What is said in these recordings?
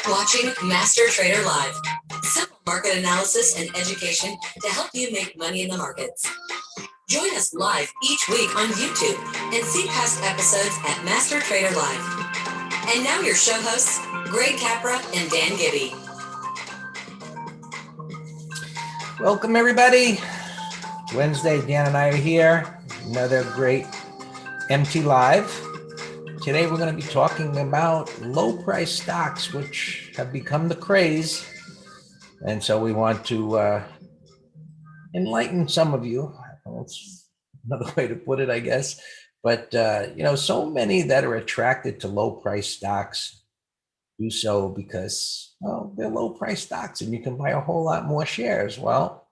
Watching Master Trader Live. Simple market analysis and education to help you make money in the markets. Join us live each week on YouTube and see past episodes at Master Trader Live. And now your show hosts, Greg Capra and Dan Gibby. Welcome everybody. Wednesday, Dan and I are here. Another great MT Live. Today we're going to be talking about low price stocks, which have become the craze. And so we want to enlighten some of you. That's another way to put it, I guess. But, so many that are attracted to low price stocks do so because, well, they're low price stocks and you can buy a whole lot more shares. Well,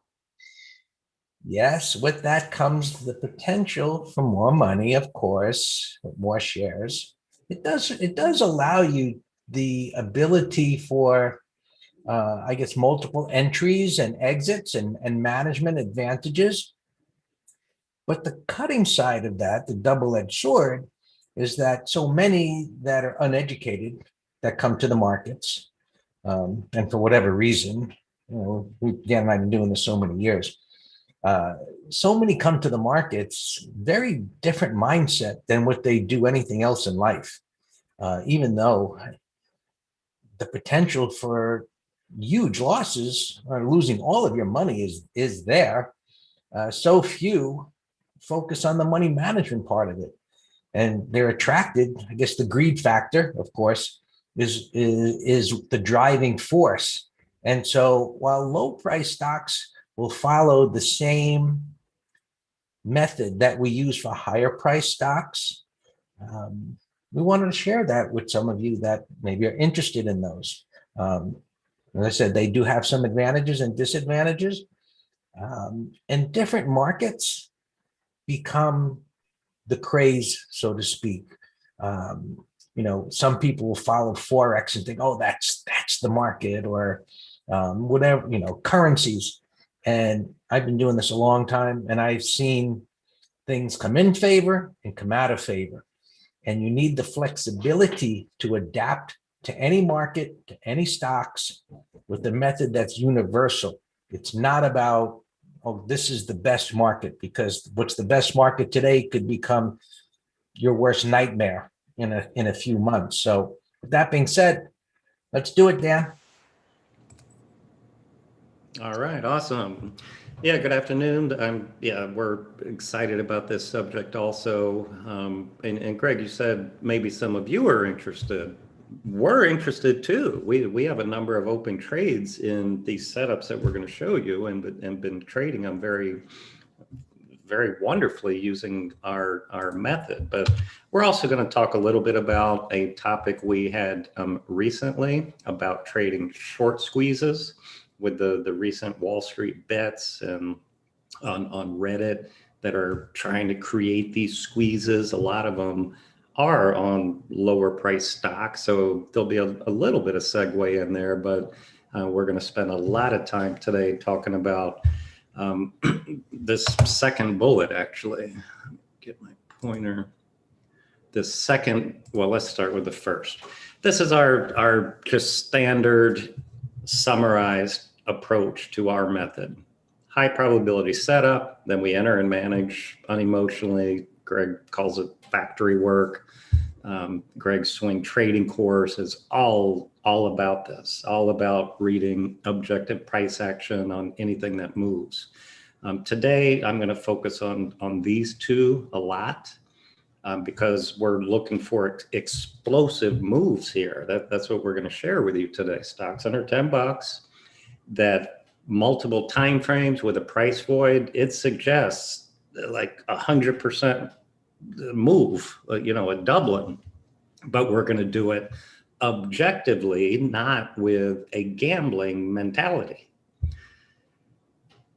yes, with that comes the potential for more money, of course, more shares. It does allow you the ability for, multiple entries and exits and management advantages. But the cutting side of that, the double-edged sword, is that so many that are uneducated that come to the markets, and for whatever reason, Dan and I have been doing this so many years. So many come to the markets, very different mindset than what they do anything else in life. Even though the potential for huge losses or losing all of your money is there, so few focus on the money management part of it. And they're attracted, I guess the greed factor, of course, is the driving force. And so while low price stocks will follow the same method that we use for higher price stocks, we wanted to share that with some of you that maybe are interested in those. As I said, they do have some advantages and disadvantages. And different markets become the craze, so to speak. Some people will follow Forex and think, oh, that's the market, or whatever, currencies. And I've been doing this a long time, and I've seen things come in favor and come out of favor. And you need the flexibility to adapt to any market, to any stocks, with the method that's universal. It's not about, oh, this is the best market, because what's the best market today could become your worst nightmare in a few months. So with that being said, let's do it, Dan. All right, awesome. Yeah, good afternoon. We're excited about this subject also. And Greg, you said maybe some of you are interested. We're interested too. We have a number of open trades in these setups that we're going to show you, and been trading them very, very wonderfully using our method. But we're also going to talk a little bit about a topic we had recently about trading short squeezes with the recent Wall Street bets and on Reddit that are trying to create these squeezes. A lot of them are on lower price stocks, so there'll be a little bit of segue in there, but we're going to spend a lot of time today talking about this second bullet, actually. Get my pointer. Let's start with the first. This is our just standard summarized approach to our method. High probability setup, then we enter and manage unemotionally. Greg calls it factory work. Greg's swing trading course is all about this, all about reading objective price action on anything that moves. Today, I'm going to focus on these two a lot because we're looking for explosive moves here. That's what we're going to share with you today. Stocks under $10 that multiple time frames with a price void, it suggests like 100% move, a doubling, but we're going to do it objectively, not with a gambling mentality.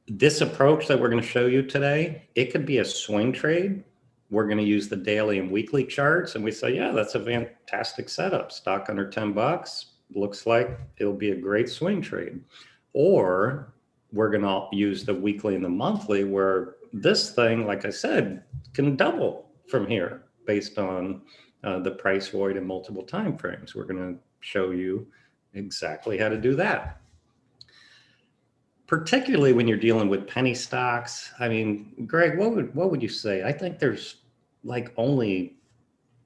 This approach that we're going to show you today, it could be a swing trade. We're going to use the daily and weekly charts, and we say, yeah, that's a fantastic setup. Stock under $10 looks like it'll be a great swing trade. Or we're going to use the weekly and the monthly, where this thing, like I said, can double from here based on the price void in multiple time frames. We're going to show you exactly how to do that. Particularly when you're dealing with penny stocks. I mean, Greg, what would you say? I think there's like only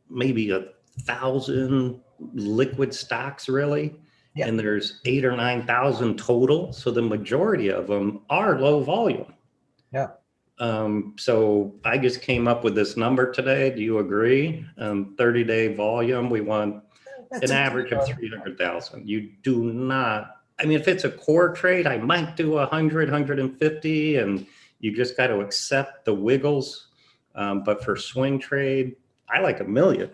maybe 1,000 liquid stocks really, Yeah. and there's 8 or 9,000 total. So the majority of them are low volume. Yeah. So I just came up with this number today. Do you agree? 30-day volume, we want an average of 300,000. You do not, I mean, if it's a core trade, I might do 100, 150, and you just got to accept the wiggles. But for swing trade, I like 1 million.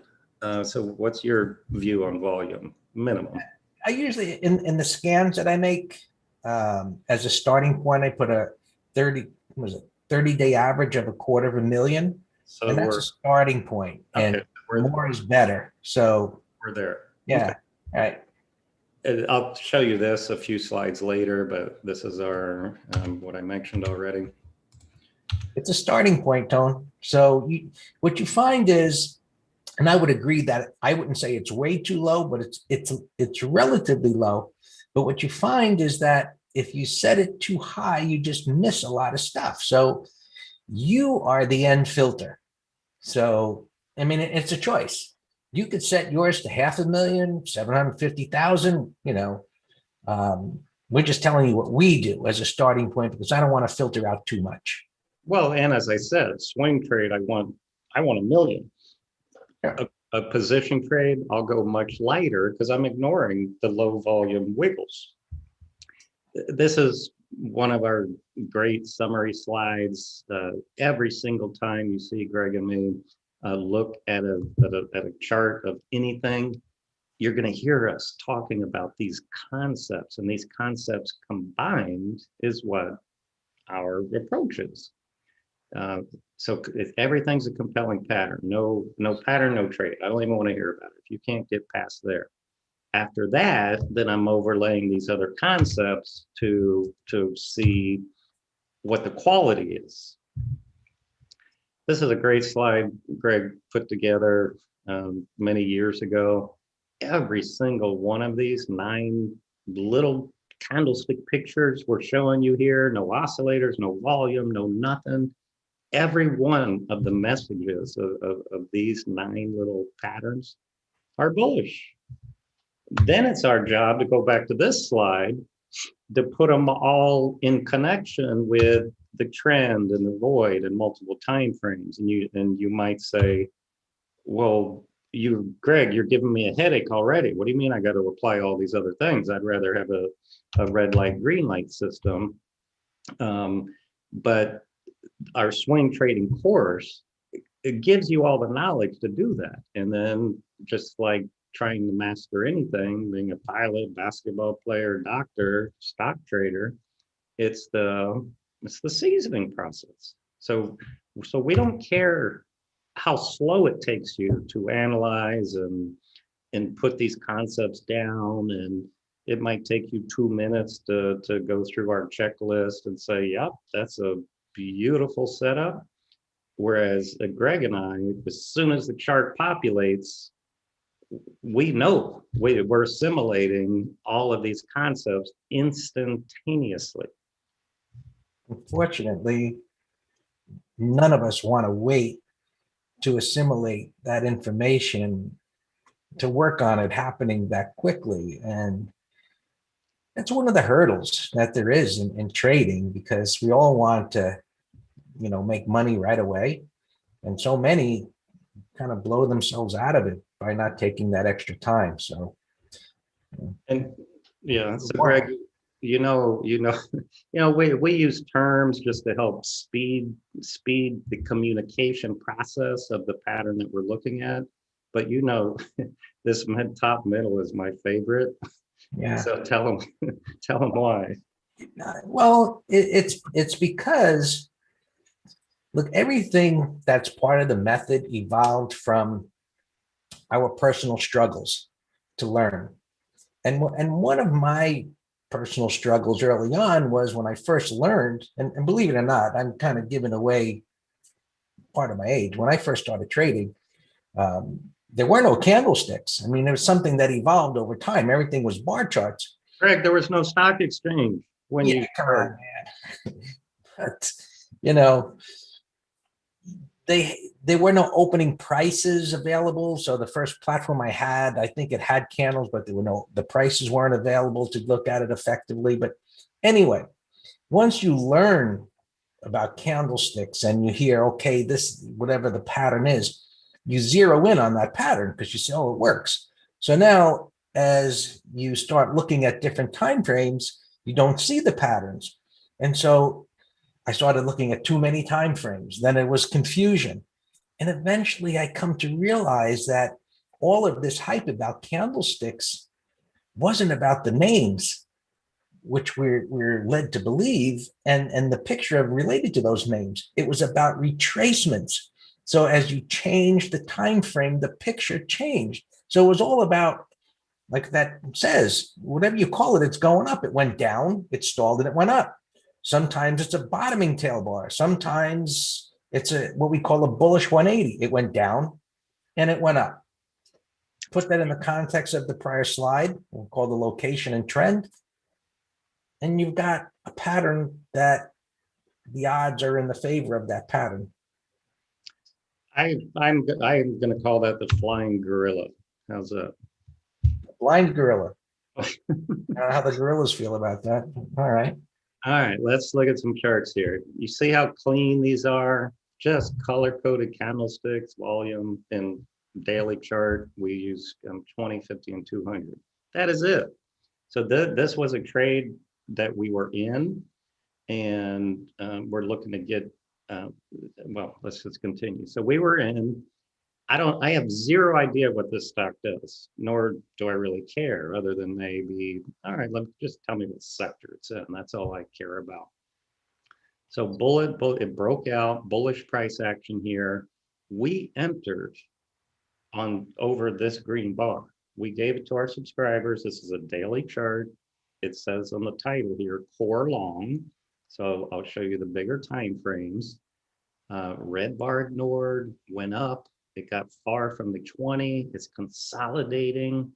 So what's your view on volume minimum? I usually, in the scans that I make, as a starting point, I put a 30-day average of 250,000. So And that's a starting point. And okay, more is better. So we're there. yeah. Okay. All right. And I'll show you this a few slides later, but this is our what I mentioned already. It's a starting point, Tone. So what you find is, and I would agree that I wouldn't say it's way too low, but it's relatively low. But what you find is that if you set it too high, you just miss a lot of stuff. So you are the end filter. So, I mean, it's a choice. You could set yours to 500,000, 750,000, we're just telling you what we do as a starting point because I don't want to filter out too much. Well, and as I said, swing trade, I want 1 million. Yeah. A position trade, I'll go much lighter because I'm ignoring the low volume wiggles. This is one of our great summary slides. Every single time you see Greg and me look at a chart of anything, you're going to hear us talking about these concepts, and these concepts combined is what our approach is. So if everything's a compelling pattern, no pattern, no trade. I don't even want to hear about it. If you can't get past there. After that, then I'm overlaying these other concepts to see what the quality is. This is a great slide Greg put together many years ago. Every single one of these 9 little candlestick pictures we're showing you here, no oscillators, no volume, no nothing. Every one of the messages of these 9 little patterns are bullish. Then it's our job to go back to this slide to put them all in connection with the trend and the void and multiple time frames. And you might say, well, Greg, you're giving me a headache already. What do you mean I got to apply all these other things? I'd rather have a red light, green light system. But our swing trading course, it gives you all the knowledge to do that. And then just like trying to master anything, being a pilot, basketball player, doctor, stock trader, it's the seasoning process. So we don't care how slow it takes you to analyze and put these concepts down. And it might take you 2 minutes to go through our checklist and say, yep, that's a beautiful setup. Whereas Greg and I, as soon as the chart populates, we know we're assimilating all of these concepts instantaneously. Unfortunately, none of us want to wait to assimilate that information to work on it happening that quickly. And that's one of the hurdles that there is in trading, because we all want to, make money right away. And so many kind of blow themselves out of it by not taking that extra time. So, and yeah, so Greg, we use terms just to help speed the communication process of the pattern that we're looking at. But this top middle is my favorite. Yeah. So tell them why. Well, it's because, look, everything that's part of the method evolved from our personal struggles to learn. And one of my personal struggles early on was when I first learned, and believe it or not, I'm kind of giving away part of my age. When I first started trading, there were no candlesticks. I mean, it was something that evolved over time. Everything was bar charts. Greg, there was no stock exchange when Yeah, you come started. on, man. But, you know, there were no opening prices available. So the first platform I had, I think it had candles, but the prices weren't available to look at it effectively. But anyway, once you learn about candlesticks and you hear, okay, this, whatever the pattern is, you zero in on that pattern because you say, oh, it works. So now as you start looking at different time frames, you don't see the patterns. And so I started looking at too many time frames. Then it was confusion. And eventually I come to realize that all of this hype about candlesticks wasn't about the names, which we're led to believe, and the picture related to those names. It was about retracements. So as you change the time frame, the picture changed. So it was all about, like that says, whatever you call it, it's going up. It went down, it stalled, and it went up. Sometimes it's a bottoming tail bar. Sometimes it's a what we call a bullish 180. It went down and it went up. Put that in the context of the prior slide, we'll call the location and trend. And you've got a pattern that the odds are in the favor of that pattern. I'm going to call that the flying gorilla. How's that? Blind gorilla. I don't know how the gorillas feel about that. All right. All right, let's look at some charts here. You see how clean these are? Just color-coded candlesticks, volume, and daily chart. We use 20, 50, and 200. That is it. So this was a trade that we were in, and we're looking to get, well, let's just continue. So we were in. I have zero idea what this stock does, nor do I really care, other than maybe, all right, just tell me what sector it's in. That's all I care about. So it broke out, bullish price action here. We entered on over this green bar. We gave it to our subscribers. This is a daily chart. It says on the title here, core long. So I'll show you the bigger time frames. Red bar ignored, went up. It got far from the 20. It's consolidating.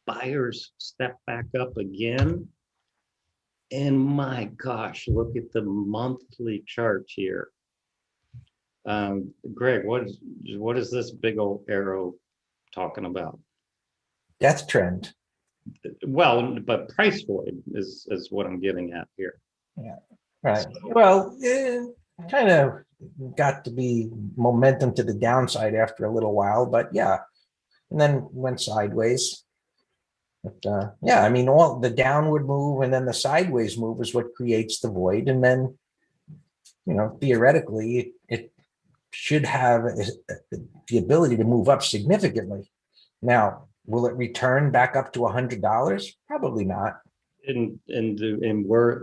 Buyers step back up again. And my gosh, look at the monthly chart here. Greg, what is this big old arrow talking about? Death trend. Well, but price void is what I'm getting at here. Yeah. Right. Well, kind of got to be momentum to the downside after a little while, but yeah, and then went sideways. But yeah, I mean, all the downward move and then the sideways move is what creates the void, and then theoretically it should have the ability to move up significantly. Now, will it return back up to $100? Probably not. And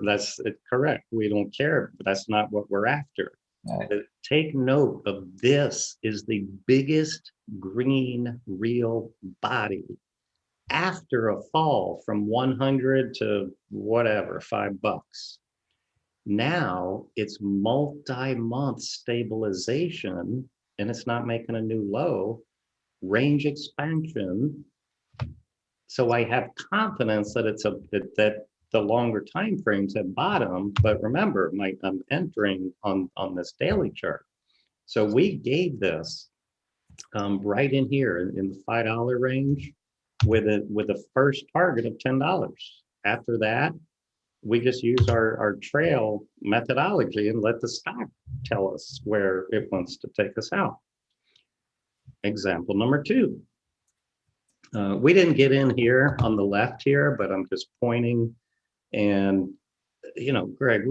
that's correct. We don't care, but that's not what we're after. Right. Take note of this is the biggest green real body after a fall from 100 to whatever, $5. Now it's multi-month stabilization and it's not making a new low, range expansion. So I have confidence that that the longer time frames have bottomed, but remember, I'm entering on this daily chart. So we gave this right in here in the $5 range with a first target of $10. After that, we just use our trail methodology and let the stock tell us where it wants to take us out. Example number 2. We didn't get in here on the left here, but I'm just pointing. And, Greg,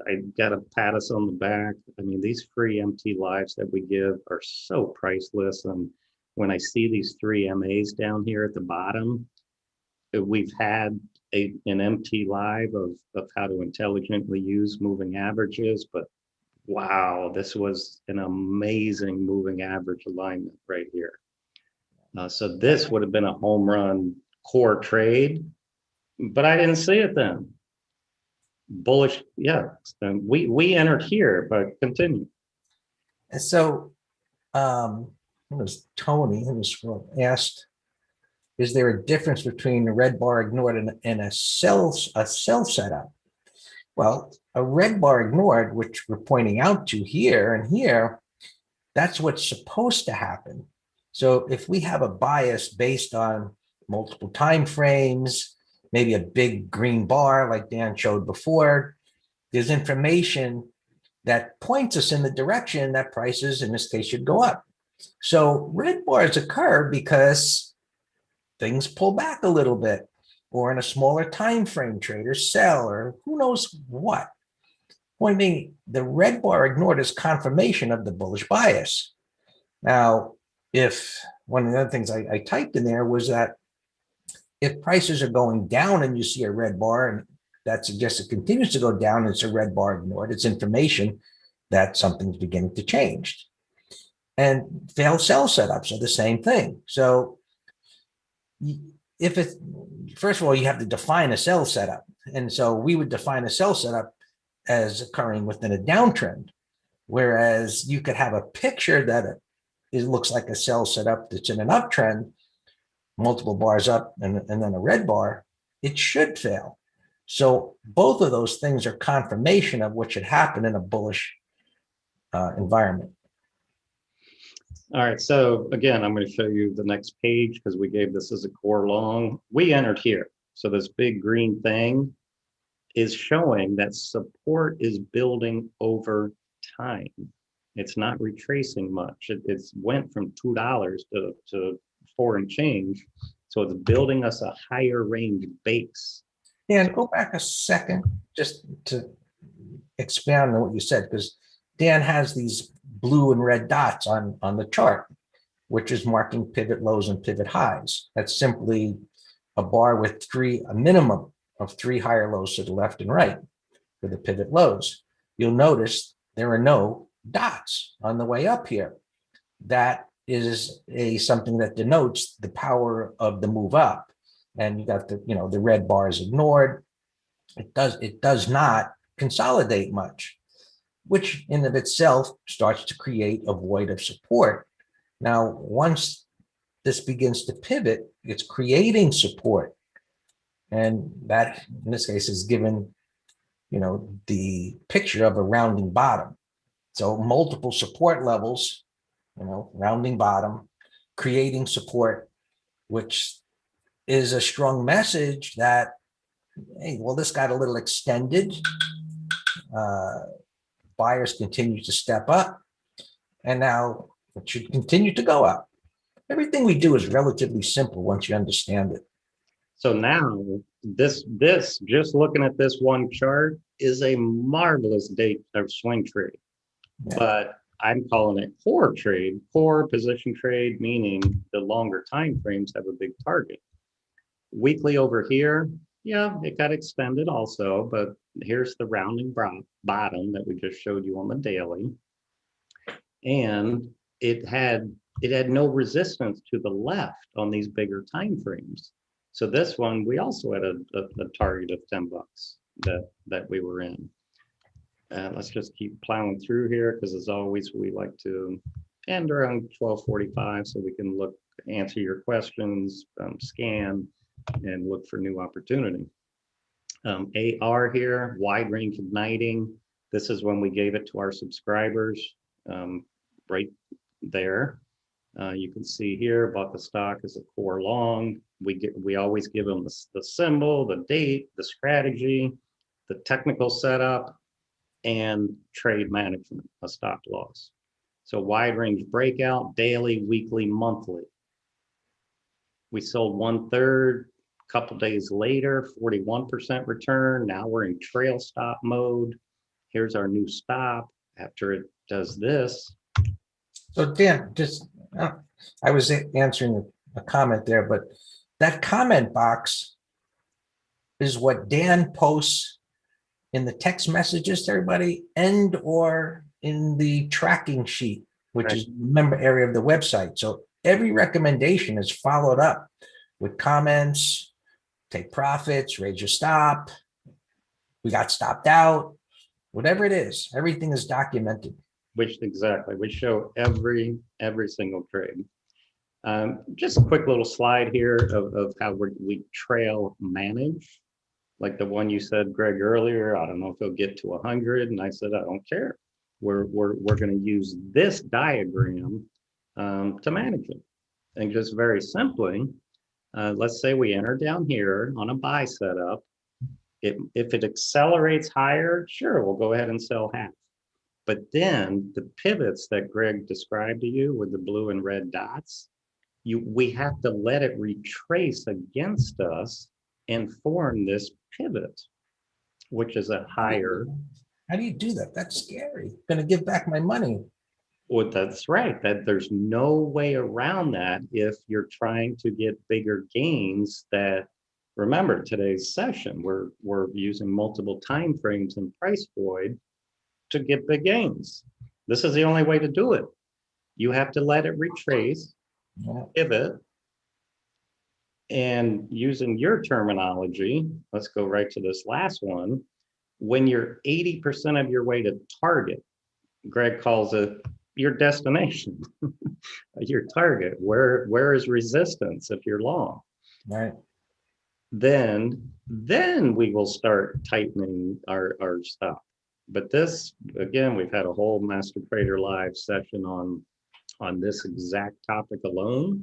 I got to pat us on the back. I mean, these free MT lives that we give are so priceless. And when I see these 3 MAs down here at the bottom, we've had an MT live of how to intelligently use moving averages, but wow, this was an amazing moving average alignment right here. So this would have been a home run core trade, but I didn't see it then. Bullish, yeah. We entered here, but continue. So, it was Tony who was asked, is there a difference between a red bar ignored and a sell setup? Well, a red bar ignored, which we're pointing out to here and here, that's what's supposed to happen. So if we have a bias based on multiple time frames, maybe a big green bar like Dan showed before, there's information that points us in the direction that prices in this case should go up. So red bars occur because things pull back a little bit, or in a smaller time frame, traders sell, or who knows what. Point being, the red bar ignored is confirmation of the bullish bias. Now, if one of the other things I typed in there was that if prices are going down and you see a red bar, and that suggests it continues to go down, it's a red bar ignored. It's information that something's beginning to change. And failed sell setups are the same thing. So if it, first of all, you have to define a sell setup. And so we would define a sell setup as occurring within a downtrend, whereas you could have a picture that it looks like a sell setup that's in an uptrend, multiple bars up and then a red bar, it should fail. So both of those things are confirmation of what should happen in a bullish environment. All right, so again, I'm going to show you the next page because we gave this as a core long. We entered here. So this big green thing is showing that support is building over time. It's not retracing much. It's went from $2 to 4 and change. So it's building us a higher range base. Dan, go back a second just to expand on what you said, because Dan has these blue and red dots on the chart, which is marking pivot lows and pivot highs. That's simply a bar with a minimum of 3 higher lows to the left and right for the pivot lows. You'll notice there are no dots on the way up here. That is something that denotes the power of the move up. And you got the red bar is ignored. It does not consolidate much, which in of itself starts to create a void of support. Now, once this begins to pivot, it's creating support. And that, in this case, is given, the picture of a rounding bottom. So multiple support levels, rounding bottom, creating support, which is a strong message that, hey, well, this got a little extended. Buyers continue to step up, and now it should continue to go up. Everything we do is relatively simple once you understand it. So now this just looking at this one chart is a marvelous day of swing trade, but I'm calling it core trade, core position trade, meaning the longer time frames have a big target. Weekly over here, yeah, it got extended also, but here's the rounding bottom that we just showed you on the daily. And it had no resistance to the left on these bigger time frames. So this one, we also had a target of 10 bucks that we were in. Let's just keep plowing through here because as always, we like to end around 12:45 so we can answer your questions, scan, and look for new opportunity. AR here, wide range igniting. This is when we gave it to our subscribers right there. You can see here, bought the stock as a core long. We always give them the symbol, the date, the strategy, the technical setup, and trade management, a stop loss. So wide range breakout, daily, weekly, monthly. We sold 1/3. A couple days later, 41% return. Now we're in trail stop mode. Here's our new stop after it does this. So Dan, I was answering a comment there, but that comment box is what Dan posts in the text messages to everybody and or in the tracking sheet, which is the member area of the website. So every recommendation is followed up with comments, take profits, raise your stop, we got stopped out, whatever it is, everything is documented. which exactly, we show every single trade. Just a quick little slide here of how we trail manage. Like the one you said, Greg, earlier, I don't know if it'll get to 100. And I said, I don't care. We're going to use this diagram to manage it. And just very simply, let's say we enter down here on a buy setup. If it accelerates higher, sure, we'll go ahead and sell half. But then the pivots that Greg described to you with the blue and red dots, we have to let it retrace against us and form this pivot, which is a higher. How do you do that? That's scary. I'm going to give back my money. Well, that's right. That there's no way around that if you're trying to get bigger gains. That, remember, today's session, we're using multiple time frames and price void to get big gains. This is the only way to do it. You have to let it retrace, pivot, and using your terminology, let's go right to this last one. When you're 80% of your way to target, Greg calls it your destination, your target. Where is resistance if you're long? Right. Then we will start tightening our stop. But this, again, we've had a whole Master Trader Live session on this exact topic alone.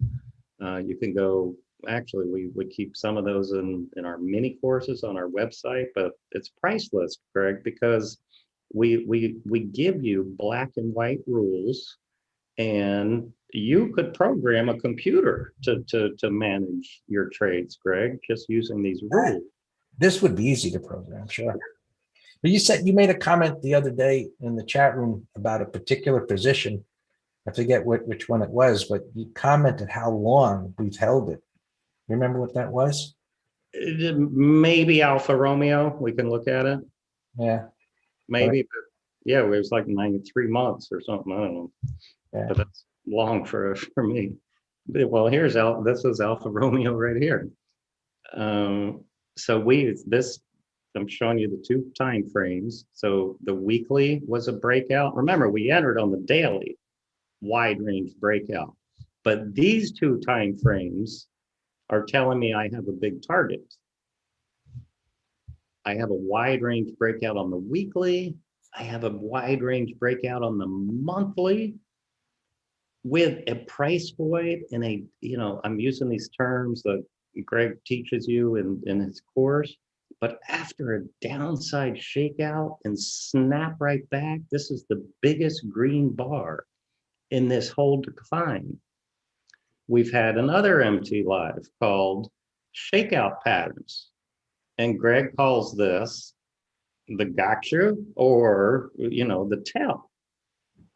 You can go, actually, we keep some of those in our mini courses on our website, but it's priceless, Greg, because we give you black and white rules, and you could program a computer to manage your trades, Greg, just using these rules. This would be easy to program, sure. But you made a comment the other day in the chat room about a particular position. I forget which one it was, but you commented how long we've held it. Remember what that was? Maybe Alfa Romeo. We can look at it. Yeah. Maybe, right. But yeah, it was like 93 months or something. I don't know. Yeah. But that's long for me. Well, this is Alfa Romeo right here. So I'm showing you the two time frames. So the weekly was a breakout. Remember, we entered on the daily wide range breakout, but these two time frames are telling me I have a big target. I have a wide range breakout on the weekly. I have a wide range breakout on the monthly with a price void and I'm using these terms that Greg teaches you in his course. But after a downside shakeout and snap right back, this is the biggest green bar in this whole decline. We've had another MT Live called Shakeout Patterns. And Greg calls this the gotcha or, the tell.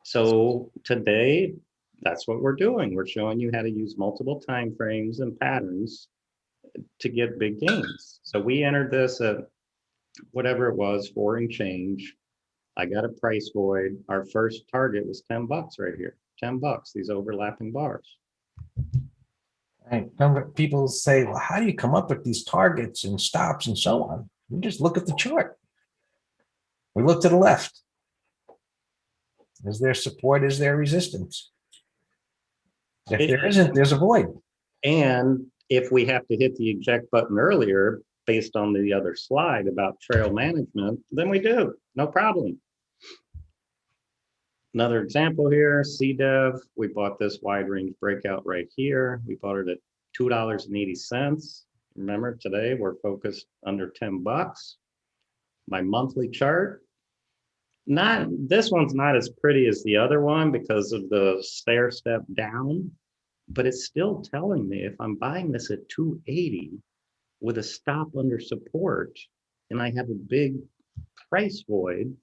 So today, that's what we're doing. We're showing you how to use multiple time frames and patterns to get big gains. So we entered this at whatever it was, 4 and change. I got a price void. Our first target was $10 right here. $10, these overlapping bars. Right. People say, well, how do you come up with these targets and stops and so on? You just look at the chart. We look to the left. Is there support? Is there resistance? If there isn't, there's a void. And if we have to hit the eject button earlier, based on the other slide about trail management, then we do, no problem. Another example here, CDEV, we bought this wide range breakout right here. We bought it at $2.80. Remember, today we're focused under $10. My monthly chart, this one's not as pretty as the other one because of the stair step down, but it's still telling me if I'm buying this at 280 with a stop under support and I have a big price void,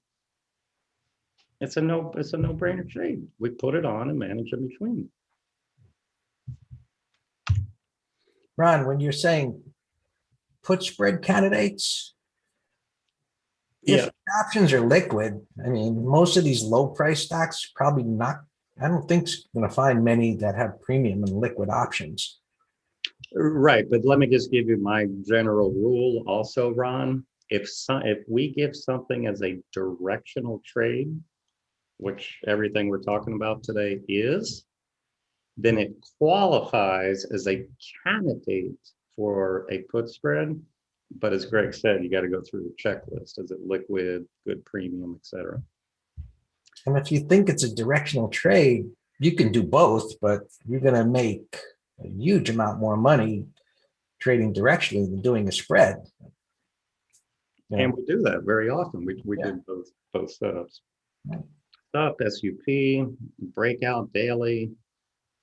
it's a no-brainer trade. We put it on and manage in between. Ron, when you're saying put spread candidates, if options are liquid, I mean, most of these low price stocks probably not, I don't think it's going to find many that have premium and liquid options. Right, but let me just give you my general rule also, Ron. If we give something as a directional trade, which everything we're talking about today is, then it qualifies as a candidate for a put spread. But as Greg said, you got to go through the checklist. Is it liquid, good premium, et cetera? And if you think it's a directional trade, you can do both, but you're going to make a huge amount more money trading directionally than doing a spread. Yeah. And we do that very often. We Yeah. do both setups. Right. Stop, SUP, breakout daily,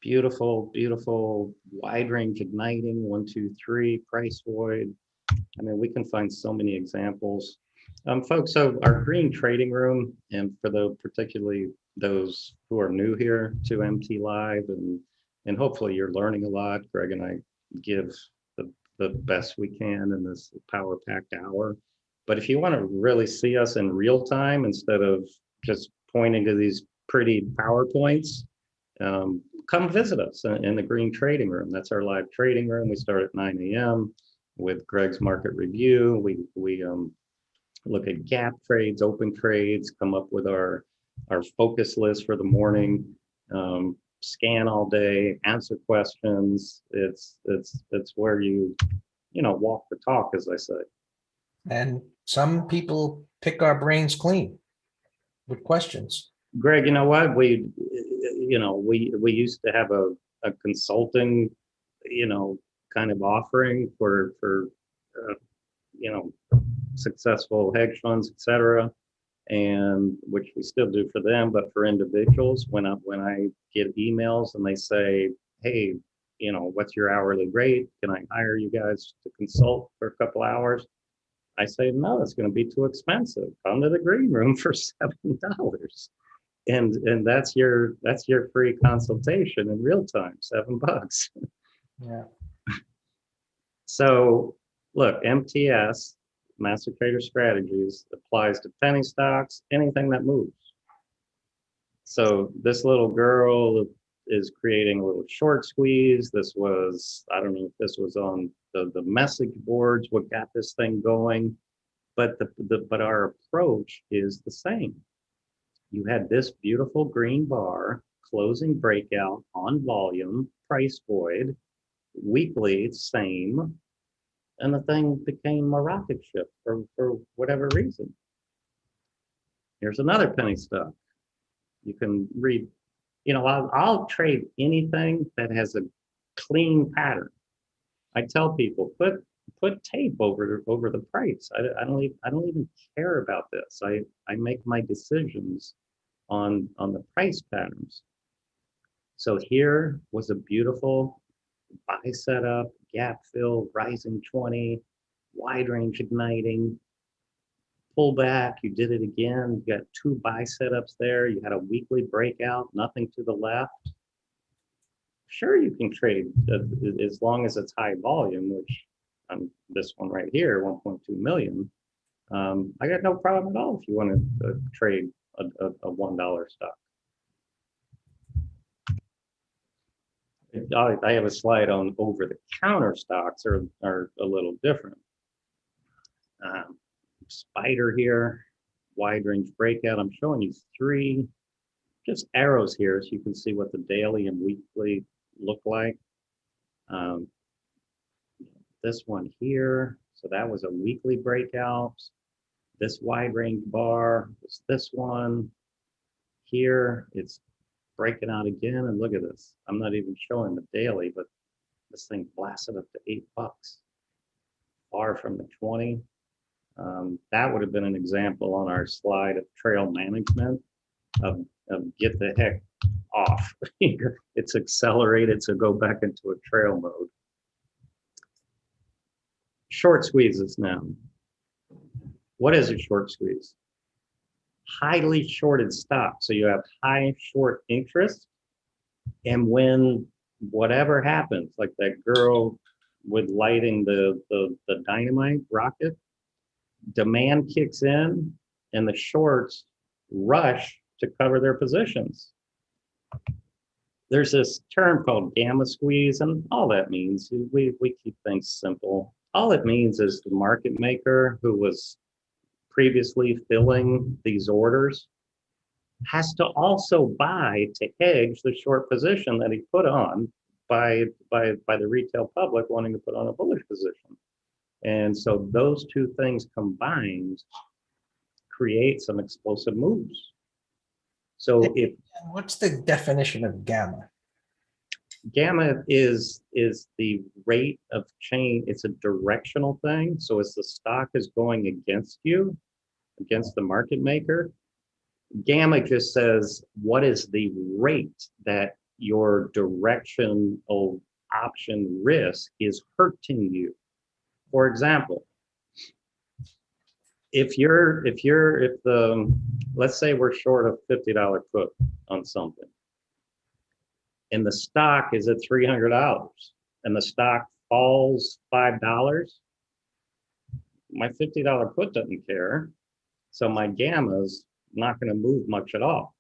beautiful, beautiful, wide range igniting, 1, 2, 3, price void. I mean, we can find so many examples. Folks, so our green trading room, and for particularly those who are new here to MT Live, and hopefully you're learning a lot. Greg and I give the best we can in this power-packed hour. But if you want to really see us in real time instead of just pointing to these pretty PowerPoints, come visit us in the green trading room. That's our live trading room. We start at 9 a.m. with Greg's market review. We look at gap trades, open trades, come up with our focus list for the morning, scan all day, answer questions. It's where you walk the talk, as I say. And some people pick our brains clean with questions. Greg, you know what? We used to have a consulting, kind of offering for successful hedge funds, et cetera, and which we still do for them, but for individuals, when I get emails and they say, hey, what's your hourly rate? Can I hire you guys to consult for a couple hours? I say, no, it's going to be too expensive. Come to the green room for $7. And that's your free consultation in real time, $7. Yeah. So look, MTS, Master Trader Strategies, applies to penny stocks, anything that moves. So this little girl is creating a little short squeeze. This was, I don't know if this was on the message boards, what got this thing going, but but our approach is the same. You had this beautiful green bar, closing breakout on volume, price void, weekly, same, and the thing became a rocket ship for whatever reason. Here's another penny stock. You can read, I'll trade anything that has a clean pattern. I tell people, put tape over the price. I don't even care about this. I make my decisions on the price patterns. So here was a beautiful buy setup, gap fill, rising 20, wide range igniting, pull back, you did it again, you got 2 buy setups there, you had a weekly breakout, nothing to the left. Sure, you can trade as long as it's high volume, which this one right here, 1.2 million. I got no problem at all if you want to trade a $1 stock. I have a slide on over-the-counter stocks are a little different. Spider here, wide range breakout. I'm showing you 3 just arrows here so you can see what the daily and weekly look like. This one here, so that was a weekly breakout. This wide range bar was this one. Here, it's breaking out again, and look at this. I'm not even showing the daily, but this thing blasted up to $8, far from the 20. That would have been an example on our slide of trail management of get the heck off. It's accelerated, so go back into a trail mode. Short squeezes now. What is a short squeeze? Highly shorted stock. So you have high short interest, and when whatever happens, like that girl with lighting the dynamite rocket, demand kicks in and the shorts rush to cover their positions. There's this term called gamma squeeze, and all that means, we keep things simple. All it means is the market maker who was previously filling these orders has to also buy to hedge the short position that he put on by the retail public wanting to put on a bullish position. And so those two things combined create some explosive moves. So if What's the definition of gamma? gamma is the rate of change, it's a directional thing. So as the stock is going against you, against the market maker, gamma just says what is the rate that your directional option risk is hurting you. For example, if let's say we're short of $50 put on something, and the stock is at $300, and the stock falls $5, my $50 put doesn't care, so my gamma's not going to move much at all.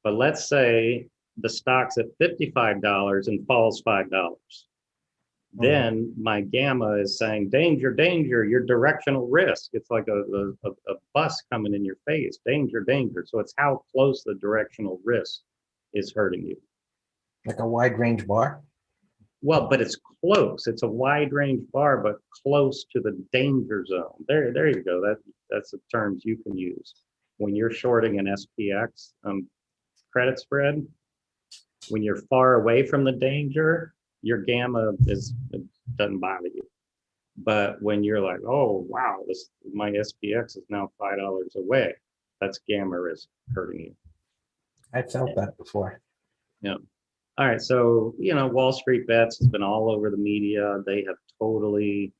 But let's say the stock's at $55 and falls $5. Then my gamma is saying, danger, danger, your directional risk. It's like a bus coming in your face, danger, danger. So it's how close the directional risk is hurting you. Like a wide range bar? Well, but it's close. It's a wide range bar, but close to the danger zone. There you go. That's the terms you can use. When you're shorting an SPX credit spread, when you're far away from the danger, your gamma doesn't bother you. But when you're like, oh wow, my SPX is now $5 away, that's gamma risk hurting you. I felt that before. Yeah. All right. So, Wall Street Bets has been all over the media. They have totally,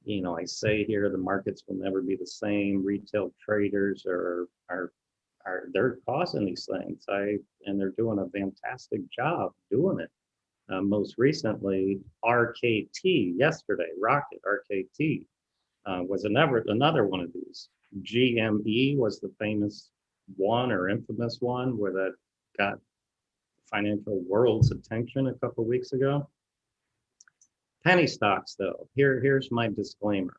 I say here, the markets will never be the same. Retail traders are they're causing these things. And they're doing a fantastic job doing it. Most recently, RKT yesterday, Rocket RKT was another one of these. GME was the famous one or infamous one where that got financial world's attention a couple of weeks ago. Penny stocks, though, here's my disclaimer.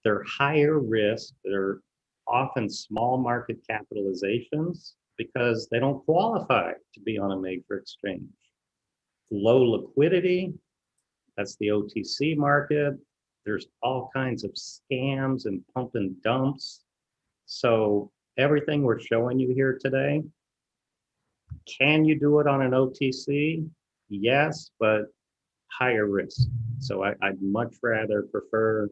They're higher risk. They're often small market capitalizations because they don't qualify to be on a major exchange. Low liquidity, that's the OTC market. There's all kinds of scams and pump and dumps. So everything we're showing you here today, can you do it on an OTC? Yes, but higher risk. So I'd much rather prefer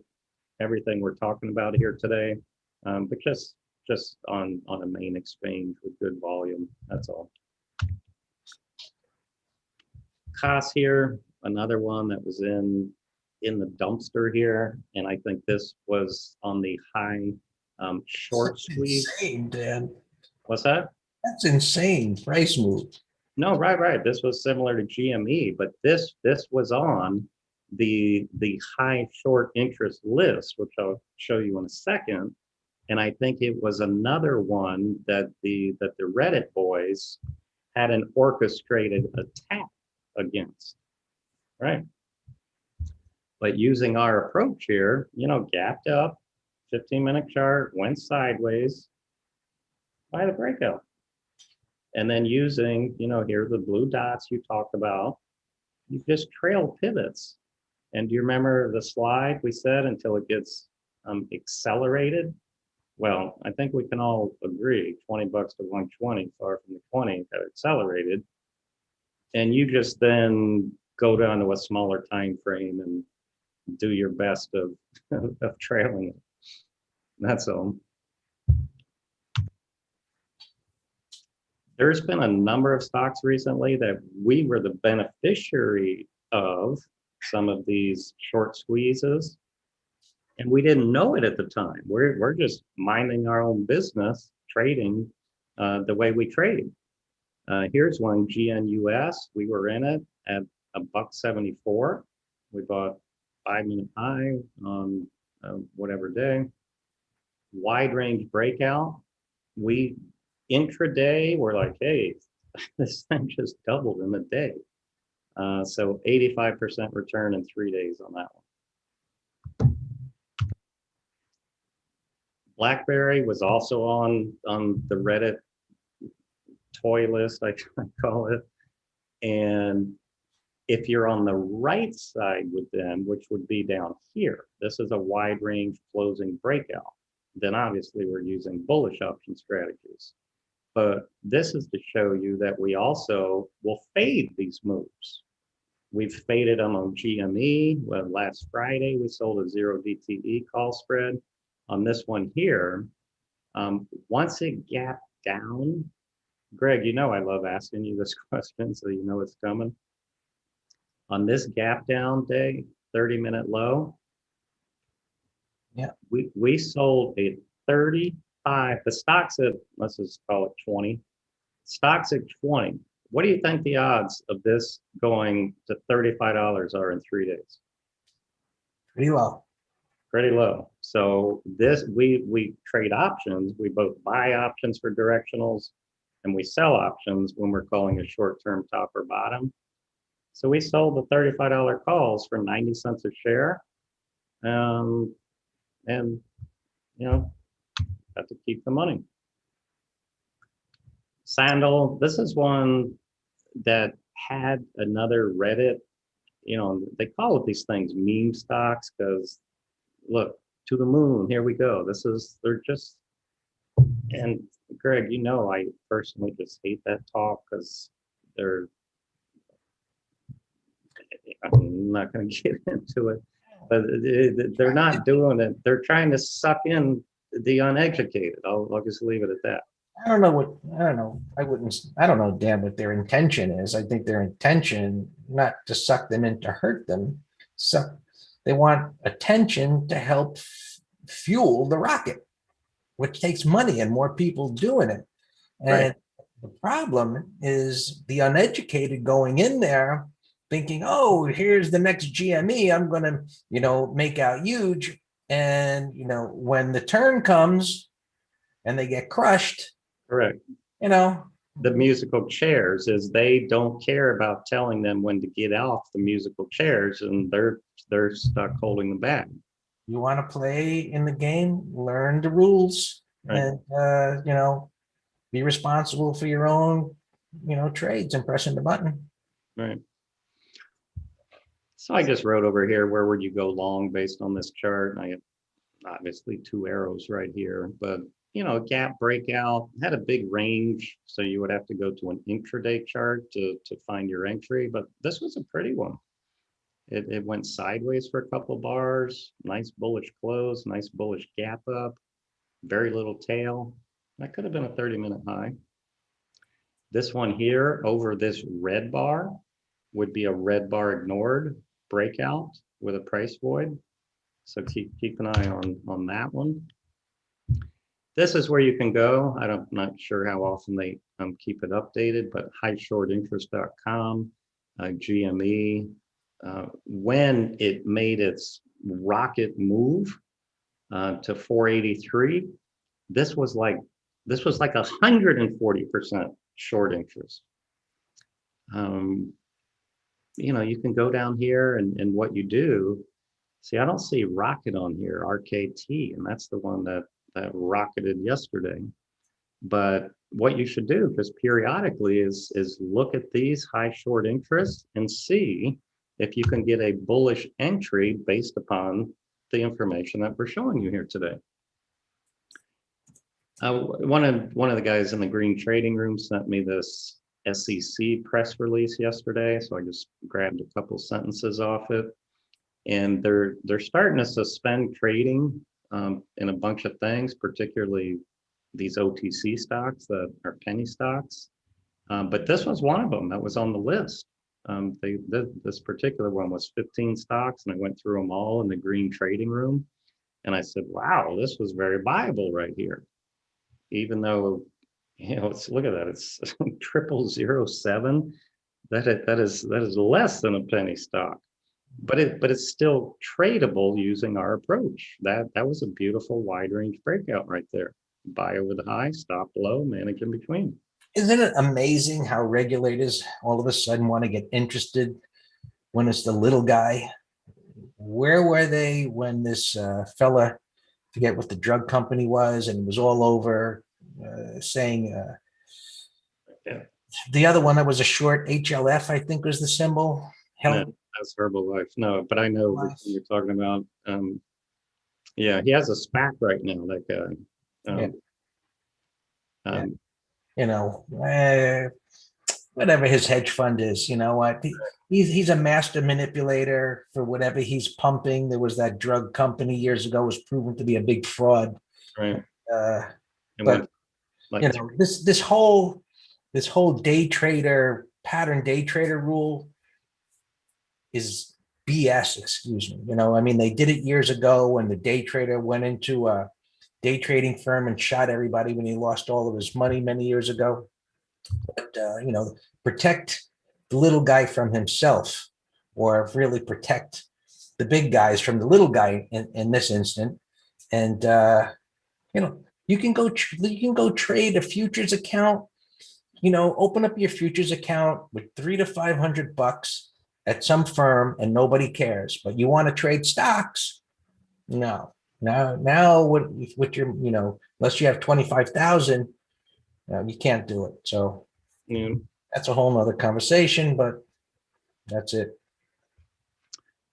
everything we're talking about here today, but just on a main exchange with good volume. That's all. COS here, another one that was in the dumpster here, and I think this was on the high short squeeze. Insane, Dan. What's that? That's insane price move. No, right. This was similar to GME, but this was on the high short interest list, which I'll show you in a second. And I think it was another one that the Reddit boys had an orchestrated attack against, right? But using our approach here, gapped up, 15-minute chart, went sideways by the breakout. And then using, here the blue dots you talked about, you just trail pivots. And do you remember the slide we said until it gets accelerated? Well, I think we can all agree, $20 to 120, far from the 20 that accelerated. And you just then go down to a smaller time frame and do your best of trailing it. That's all. There's been a number of stocks recently that we were the beneficiary of some of these short squeezes, and we didn't know it at the time. We're just minding our own business, trading the way we trade. Here's one, GNUS. We were in it at $1.74. We bought 5-minute high on whatever day. Wide range breakout. We intraday, we're like, hey, this thing just doubled in a day. So 85% return in 3 days on that one. BlackBerry was also on the Reddit toy list, I call it. And if you're on the right side with them, which would be down here, this is a wide range closing breakout. Then obviously we're using bullish option strategies. But this is to show you that we also will fade these moves. We've faded them on GME. Well, last Friday, we sold a 0 DTE call spread. On this one here, once it gapped down, Greg, you know I love asking you this question, so you know it's coming. On this gap down day, 30-minute low, Yeah. we sold a 35, the stock's at, let's just call it 20. Stock's at 20. What do you think the odds of this going to $35 are in 3 days? Pretty low. Pretty low. So this, we trade options. We both buy options for directionals and we sell options when we're calling a short-term top or bottom. So we sold the $35 calls for 90 cents a share. And, you know, have to keep the money. Sandal, this is one that had another Reddit, you know, they call it these things meme stocks because look, to the moon, here we go. They're just, and Greg, you know, I personally just hate that talk because I'm not going to get into it, but they're not doing it. They're trying to suck in the uneducated. I'll just leave it at that. I don't know. I don't know damn what their intention is. I think their intention not to suck them in to hurt them. So they want attention to help fuel the rocket, which takes money and more people doing it. And Right. the problem is the uneducated going in there thinking, oh, here's the next GME. I'm going to, make out huge. And, when the turn comes and they get crushed, Correct. The musical chairs is they don't care about telling them when to get off the musical chairs and they're stuck holding them back. You want to play in the game, learn the rules, Right. and, be responsible for your own, trades and pressing the button. Right. So I just wrote over here, where would you go long based on this chart? And I have obviously 2 arrows right here, but gap breakout had a big range. So you would have to go to an intraday chart to find your entry, but this was a pretty one. It went sideways for a couple bars, nice bullish close, nice bullish gap up, very little tail. That could have been a 30-minute high. This one here over this red bar would be a red bar ignored breakout with a price void. So keep an eye on that one. This is where you can go. I'm not sure how often they keep it updated, but highshortinterest.com, GME, when it made its rocket move to 483, this was like 140% short interest. You can go down here and what you do. See, I don't see rocket on here, RKT, and that's the one that rocketed yesterday. But what you should do, just periodically, is look at these high short interests and see if you can get a bullish entry based upon the information that we're showing you here today. One of the guys in the green trading room sent me this SEC press release yesterday, so I just grabbed a couple sentences off it. And they're starting to suspend trading in a bunch of things, particularly these OTC stocks that are penny stocks. But this was one of them that was on the list. This particular one was 15 stocks, and I went through them all in the green trading room. And I said, wow, this was very viable right here. Even though, look at that, it's 0007. That is less than a penny stock. But it's still tradable using our approach. That was a beautiful wide range breakout right there. Buy over the high, stop low, manage in between. Isn't it amazing how regulators all of a sudden want to get interested when it's the little guy? Where were they when this fella, forget what the drug company was, and it was all over saying Yeah. The other one that was a short HLF, I think was the symbol. No, that's Herbalife. No, but I know what you're talking about. Yeah, he has a SPAC right now, that guy. Yeah. Um, You know, whatever his hedge fund is, you know what? He's a master manipulator for whatever he's pumping. There was that drug company years ago was proven to be a big fraud. right. Uh, And but like you know, this whole day trader pattern day trader rule is BS, excuse me. You know, I mean, they did it years ago when the day trader went into a day trading firm and shot everybody when he lost all of his money many years ago. But you know, protect the little guy from himself, or really protect the big guys from the little guy in this instant. And you know, you can go trade a futures account. You know, open up your futures account with $300 to $500 at some firm, and nobody cares. But you want to trade stocks? No. Now, with your, you know, unless you have 25,000, you can't do it. So yeah. that's a whole nother conversation, but that's it.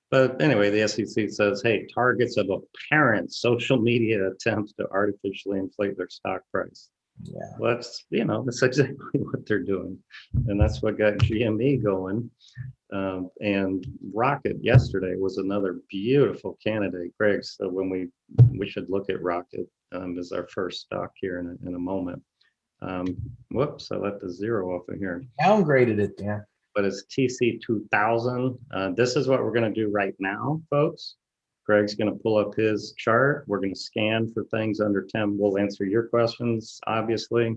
But anyway, the SEC says, hey, targets of apparent social media attempts to artificially inflate their stock price. Yeah. Well, that's, you know, that's exactly what they're doing. And that's what got GME going. And Rocket yesterday was another beautiful candidate, Greg. So when we should look at Rocket as our first stock here in a moment. Whoops, I let the zero off of here. Downgraded it, Dan. But it's TC2000. This is what we're going to do right now, folks. Greg's going to pull up his chart. We're going to scan for things under 10. We'll answer your questions, obviously,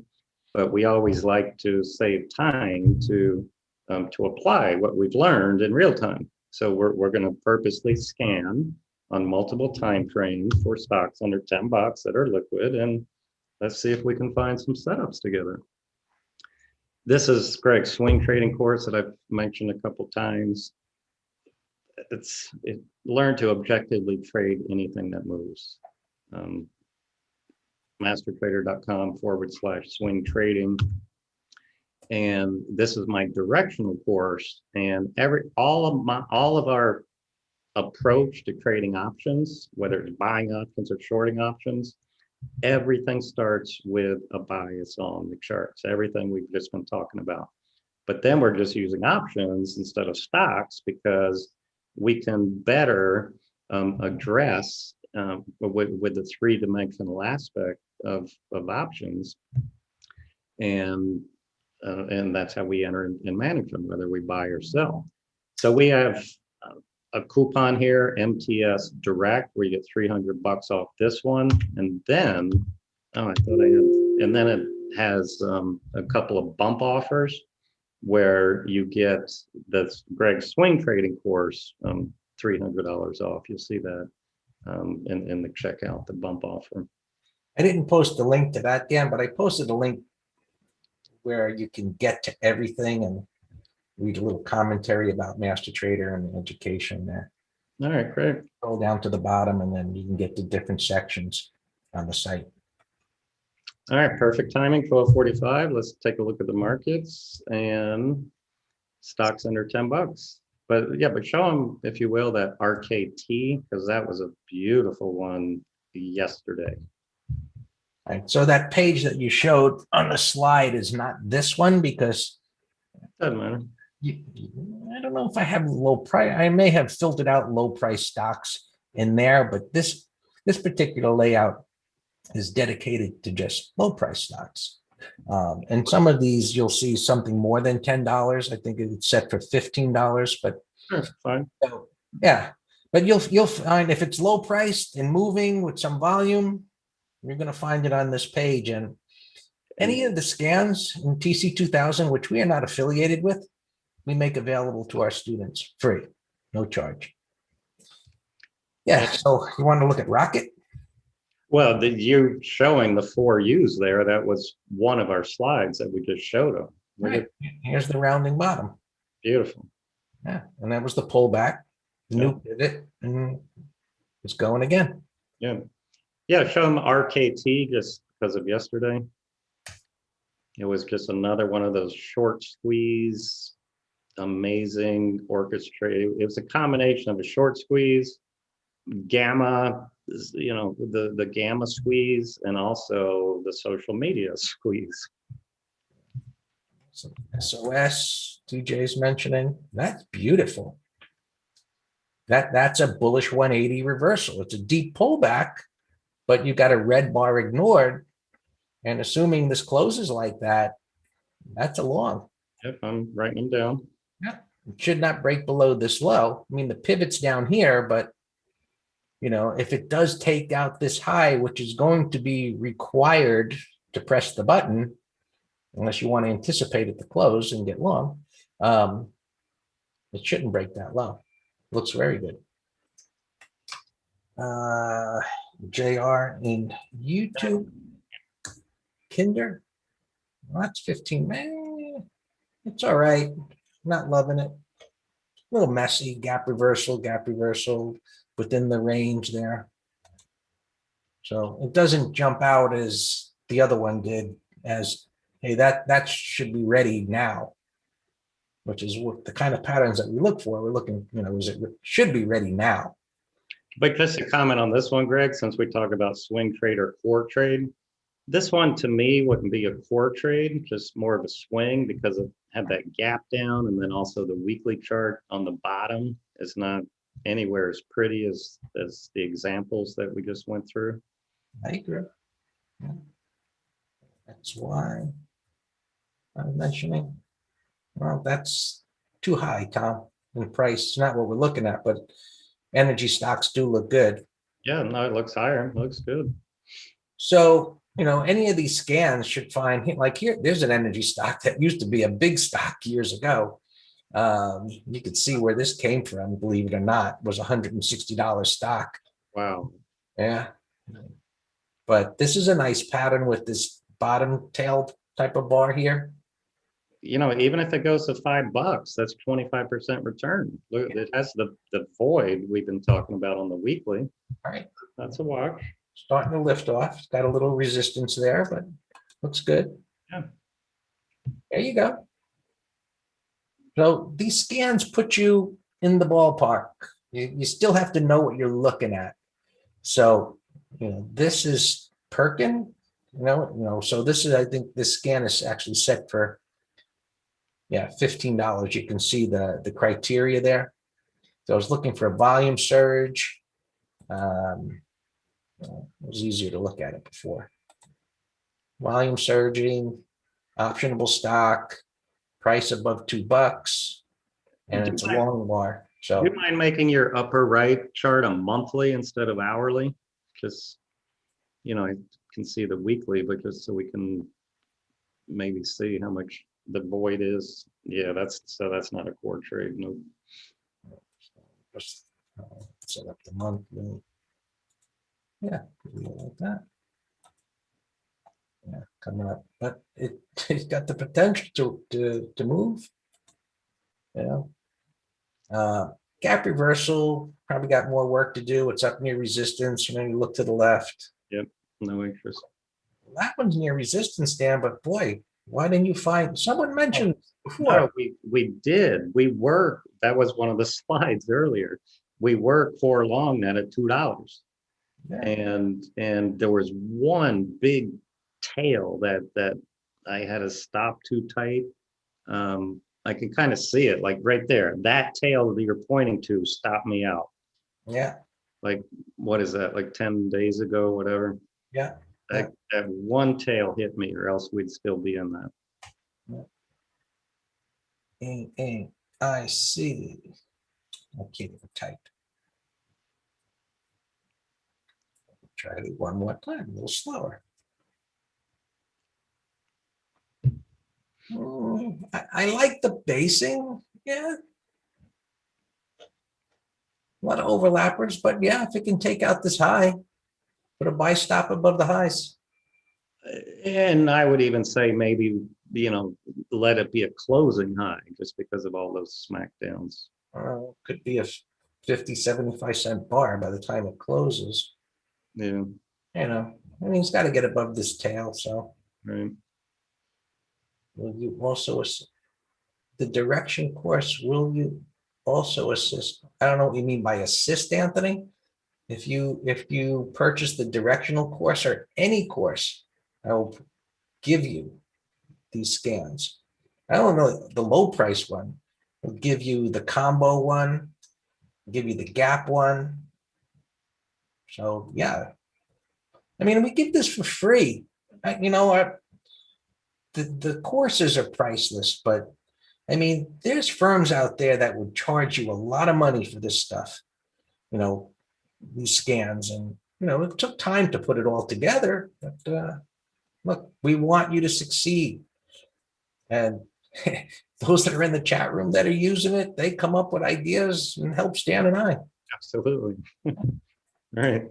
but we always like to save time to apply what we've learned in real time. So we're going to purposely scan on multiple time frames for stocks under 10 bucks that are liquid, and let's see if we can find some setups together. This is Greg's swing trading course that I've mentioned a couple times. Learn to objectively trade anything that moves. Mastertrader.com/swing trading. And this is my directional course. And all of our approach to trading options, whether it's buying options or shorting options, everything starts with a bias on the charts, everything we've just been talking about. But then we're just using options instead of stocks because we can better address with the three-dimensional aspect of options. And that's how we enter and manage them, whether we buy or sell. So we have a coupon here, MTS Direct, where you get $300 off this one, and then and then it has a couple of bump offers where you get the Greg Swing Trading course $300 off. You'll see that in the checkout, the bump offer. I didn't post the link to that, Dan, but I posted a link where you can get to everything and read a little commentary about Master Trader and the education there. All right, great. Scroll down to the bottom and then you can get to different sections on the site. All right, perfect timing, 12:45. Let's take a look at the markets and stocks under 10 bucks. But yeah, but show them, if you will, that RKT, because that was a beautiful one yesterday. All right, so that page that you showed on the slide is not this one because Doesn't matter. I don't know if I have low price. I may have filtered out low price stocks in there, but this particular layout is dedicated to just low price stocks. And some of these you'll see something more than $10. I think it's set for $15, but Sure, fine. So, yeah, but you'll find if it's low priced and moving with some volume, you're going to find it on this page. And any of the scans in TC2000, which we are not affiliated with, we make available to our students free, no charge. Yeah, so you want to look at Rocket? Well, you showing the 4 U's there, that was one of our slides that we just showed them. Right. Here's the rounding bottom. Beautiful. Yeah, and that was the pullback, new pivot, and it's going again. Yeah. Yeah, show them RKT just because of yesterday. It was just another one of those short squeeze, amazing orchestrated. It was a combination of a short squeeze, gamma, the gamma squeeze, and also the social media squeeze. Some SOS DJ's mentioning. That's beautiful. That's a bullish 180 reversal. It's a deep pullback, but you got a red bar ignored. And assuming this closes like that, that's a long. Yep, I'm writing them down. Yeah. It should not break below this low. I mean, the pivot's down here, but if it does take out this high, which is going to be required to press the button, unless you want to anticipate at the close and get long, it shouldn't break that low. Looks very good. JR in YouTube. Kinder. Well, that's 15. Man, it's all right. Not loving it. A little messy. Gap reversal within the range there. So it doesn't jump out as the other one did, as, hey, that should be ready now, which is what the kind of patterns that we look for. We're looking, should be ready now. But just to comment on this one, Greg, since we talk about swing trade or core trade, this one to me wouldn't be a core trade, just more of a swing, because it had that gap down, and then also the weekly chart on the bottom is not anywhere as pretty as the examples that we just went through. I agree. Yeah. That's why I'm mentioning. Well, that's too high, Tom, in price. It's not what we're looking at, but energy stocks do look good. Yeah, no, it looks higher. It looks good. So, any of these scans should find, like here, there's an energy stock that used to be a big stock years ago. You could see where this came from, believe it or not, was $160 stock. Wow. Yeah. But this is a nice pattern with this bottom tailed type of bar here. Even if it goes to $5, that's 25% return. Look, it has the void we've been talking about on the weekly. All right. That's a watch. Starting to lift off. It's got a little resistance there, but looks good. Yeah. There you go. So these scans put you in the ballpark. You still have to know what you're looking at. So, this is Perkin, so this is, I think this scan is actually set for, $15. You can see the criteria there. So I was looking for a volume surge. It was easier to look at it before. Volume surging, optionable stock, price above $2, and it's a long bar. So, do you mind making your upper right chart a monthly instead of hourly? Just, I can see the weekly, but just so we can maybe see how much the void is. Yeah, that's not a core trade. No. Just set up the monthly. Yeah, like that. Yeah, coming up, but it's got the potential to move. Gap reversal probably got more work to do. It's up near resistance. You look to the left. Yep, no interest. That one's near resistance, Dan. But boy, why didn't you find? Someone mentioned before. No, we did. That was one of the slides earlier. We were core long that at $2. Yeah. And there was one big tail that I had to stop too tight. I can kind of see it, like right there. That tail that you're pointing to stopped me out. Yeah. Like, what is that? Like 10 days ago, whatever. Yeah. That one tail hit me, or else we'd still be in that. And I see. I'll keep it tight. Try it one more time, a little slower. I like the basing. Yeah. A lot of overlappers, but yeah, if it can take out this high, put a buy stop above the highs. And I would even say maybe, let it be a closing high just because of all those smackdowns. Could be a 50, 75 cent bar by the time it closes. Yeah. It's got to get above this tail. So, right. Will you also the direction course? Will you also assist? I don't know what you mean by assist, Anthony. If you purchase the directional course or any course, I will give you these scans. I don't know the low price one. Will give you the combo one, give you the gap one. So yeah, I mean, we give this for free. The courses are priceless, but I mean, there's firms out there that would charge you a lot of money for this stuff, you know, these scans. And, it took time to put it all together. But look, we want you to succeed. And those that are in the chat room that are using it, they come up with ideas and help Stan and I. Absolutely. Right.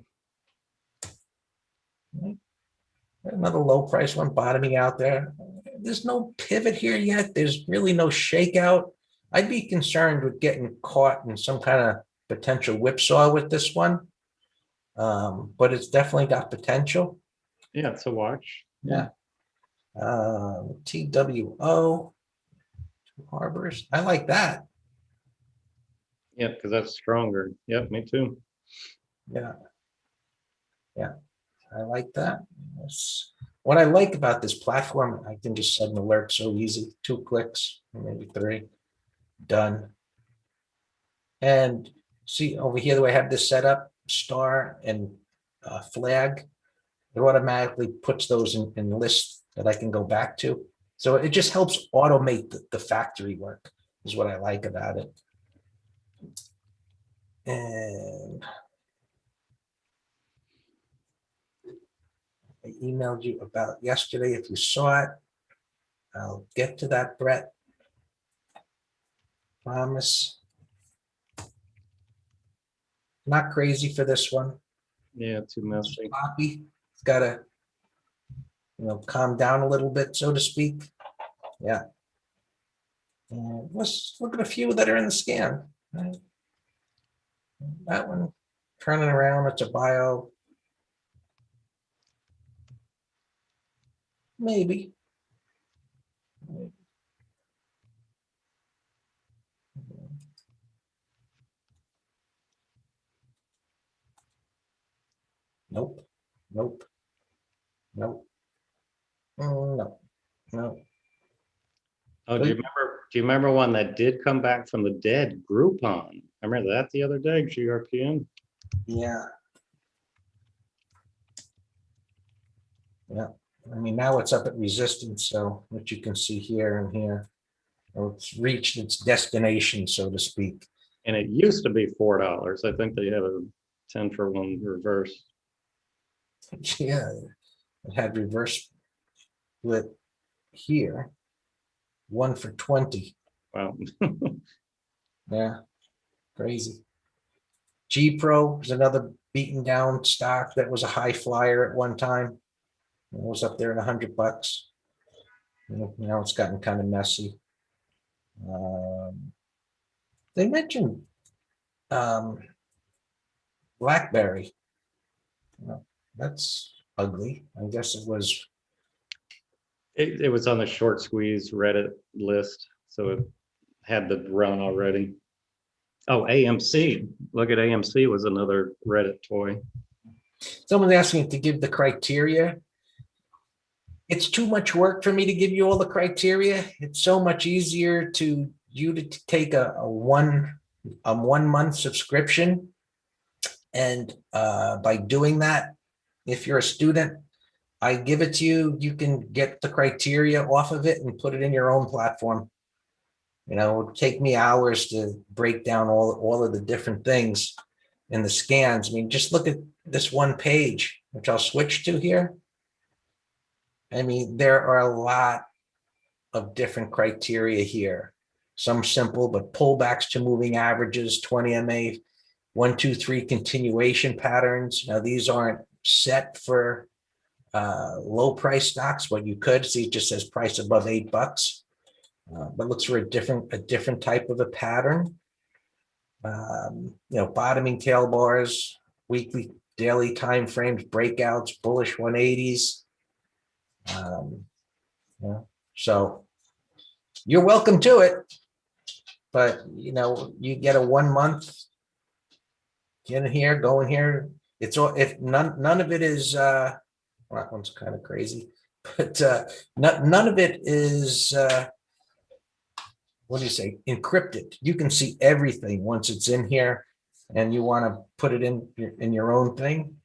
Another low price one bottoming out there. There's no pivot here yet. There's really no shakeout. I'd be concerned with getting caught in some kind of potential whipsaw with this one. But it's definitely got potential. Yeah, it's a watch. Yeah. TWO, Two Harbors. I like that. Yeah, because that's stronger. Yep, me too. Yeah. Yeah. I like that. What I like about this platform, I can just set an alert so easy. 2 clicks, maybe 3. Done. And see over here, the way I have this set up, star and flag, it automatically puts those in lists that I can go back to. So it just helps automate the factory work, is what I like about it. And I emailed you about yesterday. If you saw it, I'll get to that, Brett. Promise. Not crazy for this one. Yeah, too messy. Sloppy. It's got to, calm down a little bit, so to speak. Yeah. And let's look at a few that are in the scan. Right. That one, turning around, it's a bio. Maybe. Nope. Nope. Nope. No. No. Oh, do you remember one that did come back from the dead? Groupon. I remember that the other day, GRPN. Yeah. Yeah. I mean, now it's up at resistance, so what you can see here and here. It's reached its destination, so to speak. And it used to be $4. I think they have a 10 for 1 reverse. Yeah, it had reverse split here. 1 for 20. Wow. Yeah, crazy. G Pro is another beaten down stock that was a high flyer at one time. It was up there at $100. Now it's gotten kind of messy. They mentioned BlackBerry. That's ugly. I guess it was. It was on the short squeeze Reddit list, so it had the run already. Oh, AMC. Look at AMC was another Reddit toy. Someone's asking to give the criteria. It's too much work for me to give you all the criteria. It's so much easier to take a 1 month subscription. And by doing that, if you're a student, I give it to you, you can get the criteria off of it and put it in your own platform. It would take me hours to break down all of the different things in the scans. I mean, just look at this one page, which I'll switch to here. I mean, there are a lot of different criteria here. Some simple, but pullbacks to moving averages, 20 MA, 1, 2, 3 continuation patterns. Now, these aren't set for low price stocks, but you could see it just says price above $8, but looks for a different type of a pattern. Bottoming tail bars, weekly, daily time frames, breakouts, bullish 180s. So you're welcome to it. But, you get a 1 month in here, go in here. It's all, if none of it is, well, that one's kind of crazy, but none of it is, what do you say, encrypted. You can see everything once it's in here, and you want to put it in your own thing.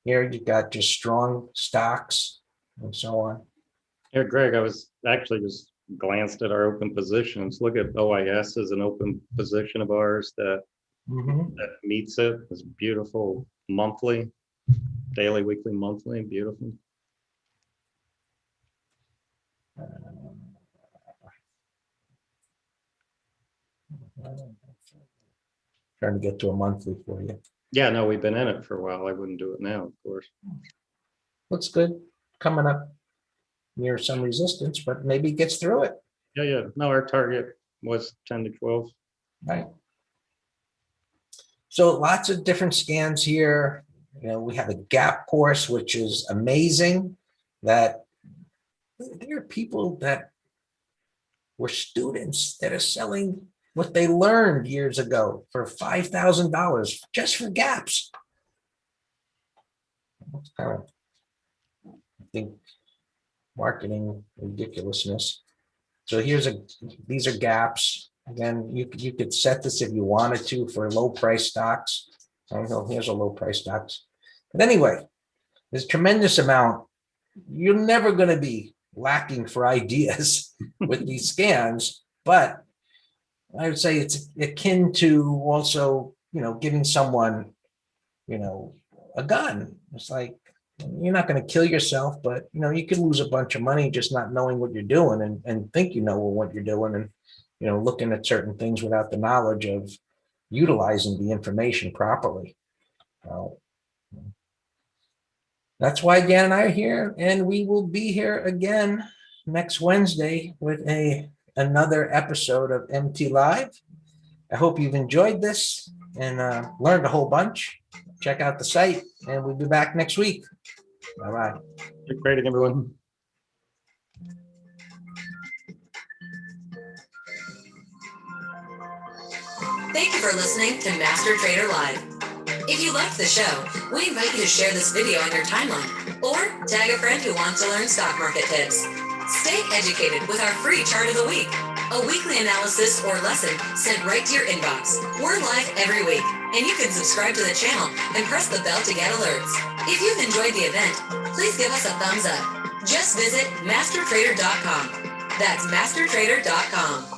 Here you've got just strong stocks and so on. Here, Greg, I was actually just glanced at our open positions. Look at OIS as an open position of ours that meets it. It's beautiful monthly, daily, weekly, monthly, beautiful. Trying to get to a monthly for you. Yeah, no, we've been in it for a while. I wouldn't do it now, of course. Looks good. Coming up near some resistance, but maybe gets through it. Yeah. No, our target was 10 to 12. Right. So lots of different scans here. We have a gap course, which is amazing. That there are people that were students that are selling what they learned years ago for $5,000 just for gaps. That's kind of, I think, marketing ridiculousness. So these are gaps. Again, you could set this if you wanted to for low price stocks. I don't know, here's a low price stocks. But anyway, there's a tremendous amount. You're never going to be lacking for ideas with these scans, but I would say it's akin to also, giving someone, a gun. It's like, you're not going to kill yourself, but, you could lose a bunch of money just not knowing what you're doing and think you know what you're doing and, looking at certain things without the knowledge of utilizing the information properly. That's why Dan and I are here, and we will be here again next Wednesday with another episode of MT Live. I hope you've enjoyed this and learned a whole bunch. Check out the site, and we'll be back next week. Bye-bye. Good trading, everyone. Thank you for listening to Master Trader Live. If you liked the show, we invite you to share this video on your timeline or tag a friend who wants to learn stock market tips. Stay educated with our free chart of the week, a weekly analysis or lesson sent right to your inbox. We're live every week, and you can subscribe to the channel and press the bell to get alerts. If you've enjoyed the event, please give us a thumbs up. Just visit mastertrader.com. That's mastertrader.com.